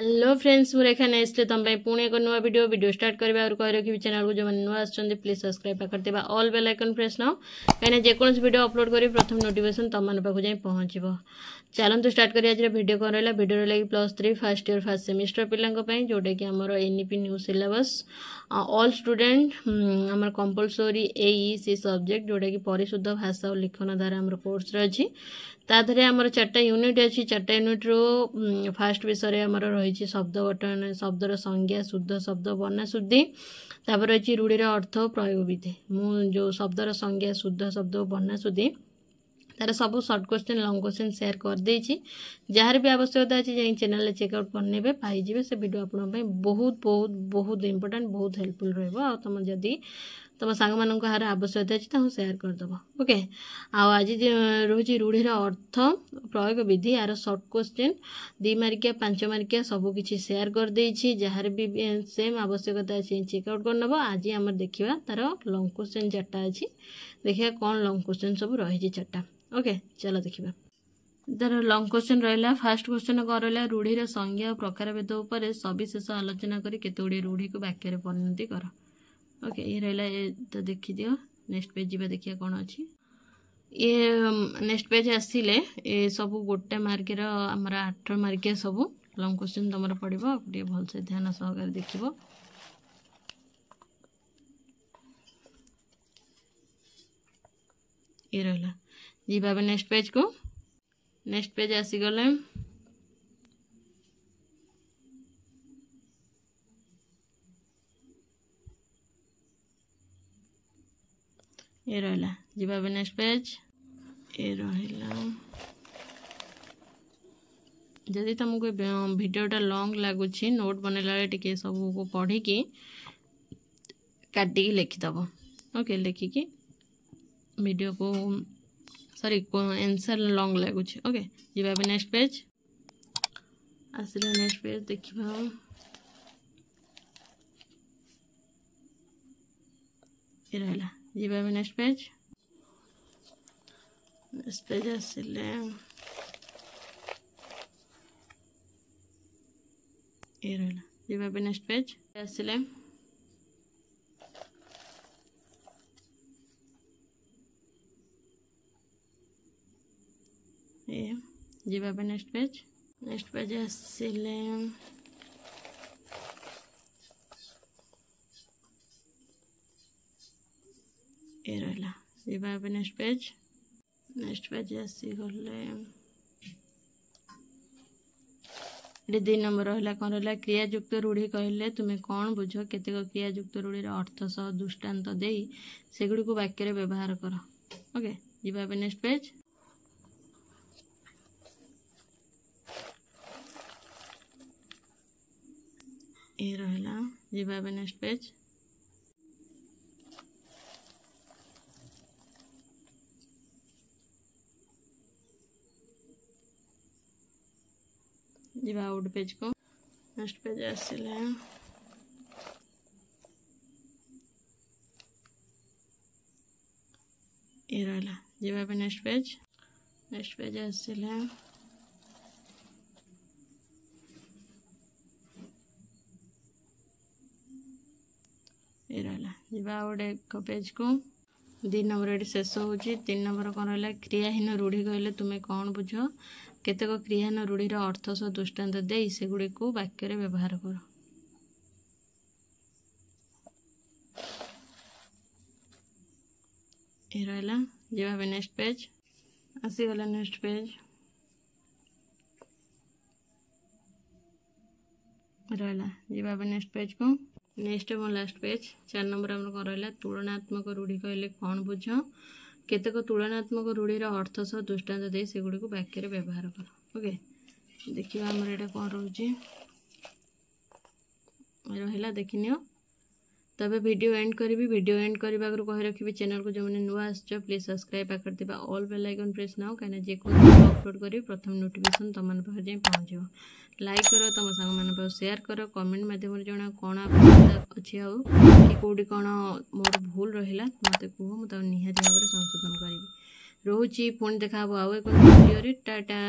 Hello friends मुझे रेखा next तुम पुणी एक नुआ वीडियो स्टार्ट करवा और कह रखी चैनल को जो नुआ आसछन प्लीज सब्सक्राइब करते all bell icon press now कहीं जेकोसी वीडियो अपलोड करी प्रथम नोटिफिकेशन तुम मन पाक जाई पहुँचो। चलते स्टार्ट करिए आज वीडियो कौन रहा वीडियो लगी +3 फर्स्ट ईयर फर्स्ट सेमिस्टर पिलांई जोटा कि आमर NEP new syllabus all student आमर कंपलसरी एईसी सब्जेक्ट जोटा कि परिशुद्ध भाषा और लिखन द्वारा आमर कोर्स अच्छी ताधरे आमर 4टा यूनिट अच्छी 4टा यूनिट रो फास्ट विषय आमर रही शब्द गठन शब्दर संज्ञा शुद्ध शब्द वर्णा शुद्धि तापर अच्छी रूढ़ीर अर्थ प्रयोग विधि मु जो शब्दर संज्ञा शुद्ध शब्द वर्णा शुद्धि तार सब shirt question long question share कर देछि जार भी आवश्यकता अच्छी जाई चैनल चेकआउट करने पाइबे से वीडियो आपन बहुत बहुत बहुत इंपोर्टेंट बहुत हेल्पफुल रहबो आ तुम जदी तुम सांग मान हार आवश्यकता अच्छी तो शेयर करदेव ओके। आज रोचे रूढ़ीर अर्थ प्रयोग विधि यार सर्ट क्वेश्चन 2 मार्किया 5 मार्किया सबकि शेयर कर देछि जार भी सेम आवश्यकता अच्छी चेकआउट करनब। आज आम देखा तार लॉन्ग क्वेश्चन 4टा अच्छी देखिए कौन लॉन्ग क्वेश्चन सब रही 4टा ओके। चलो देखा तार लॉन्ग क्वेश्चन रहा फास्ट क्वेश्चन कौन रहा रूढ़ीर संज्ञा और प्रकारभेद उपर सविशेष आलोचना कर केतगुड़ी रूढ़ी को वाक्य परिणति कर ओके। ये रहा तो देखी दियो नेक्स्ट पेज जी देखिए कौन अच्छी ये नेक्स्ट पेज आसिले ये सब गोटे मार्कर आमर 8 मार्किया सब लॉन्ग क्वेश्चन तुम पड़ो गोटे भलसे ध्यान सहकार देखिबो। ये रहा जी बाबा नेक्स्ट पेज को नेक्स्ट पेज आसीगले ये रहा जी बाबा नेक्स्ट पेज ये रहा जदि तुमको वीडियोटा लॉन्ग लगुच नोट बनला टे सब को पढ़ी की काटिकी लिखिदब ओके लिखिकी वीडियो को सॉरी आंसर लॉन्ग लगुच ओके। जी बाबा नेक्स्ट पेज आसला नेक्स्ट पेज देखा ये रहा जी बाबा नेक्स्ट पेज आसिले ये रहा जी बाबा नेक्स्ट पेज आसिले ये जी बाबा नेक्स्ट पेज आसिले ये रहा जी बाबा नेक्स्ट पेज आसी गले ये 2 नंबर रहा कौन रहा क्रियायुक्त रूढ़ी कहले तुम्हें कौन बुझ केतेक क्रियायुक्त रूढ़ीर अर्थ सह दृष्टांत दे सेगुड़ी को वाक्य व्यवहार कर ओके। जी बाबा नेक्स्ट पेज ये रहा जी बाबा नेक्स्ट पेज जी आउट पेज को नेक्स्ट पेज आसिले ये रहा जी बाबा नेक्स्ट पेज आसिले ये रहा जी आउट एक पेज को 2 नंबर ये शेष हो 3 नंबर कौन रहा क्रियाहीन रूढ़ी कहले तुम्हें कौन बुझ केतेक क्रियाहीन रूढ़ीर अर्थ सह दृष्टांत दे सेगुड़ी को वाक्य व्यवहार कर ये रहा जी भाव नेक्स्ट पेज आसीगला नेक्स्ट पेज रहा जी भाव नेक्स्ट पेज को नेक्स्ट और लास्ट पेज 4 नंबर आम कौन रहा तुलनात्मक रूढ़ी कहले कौन बुझ केतेक तुलनात्मक रूढ़ीर अर्थ सह दृष्टांत दे सेगुड़ी को वाक्य व्यवहार कर ओके। देखिए आमर यहाँ कौन रोचे रहा देखनी तबे वीडियो एंड करी वीडियो एंड करने आगे कही रखी चैनल को जो मैंने नुआ आस प्लीज सब्सक्राइब करते all bell icon press now कहीं जेकोसी अपलोड करी प्रथम नोटिफिकेशन तुम मन पाखे जाए पहुँचो। लाइक कर तुम सांग मान शेयर कर कमेंट मध्यम जना कौन आवश्यकता अच्छी आउ कि कौटी कौन मोर भूल रहा मत कह मुझे निहाती भाव में संशोधन करी रोची पुणी देखा आउ एक वीडियो टाटा।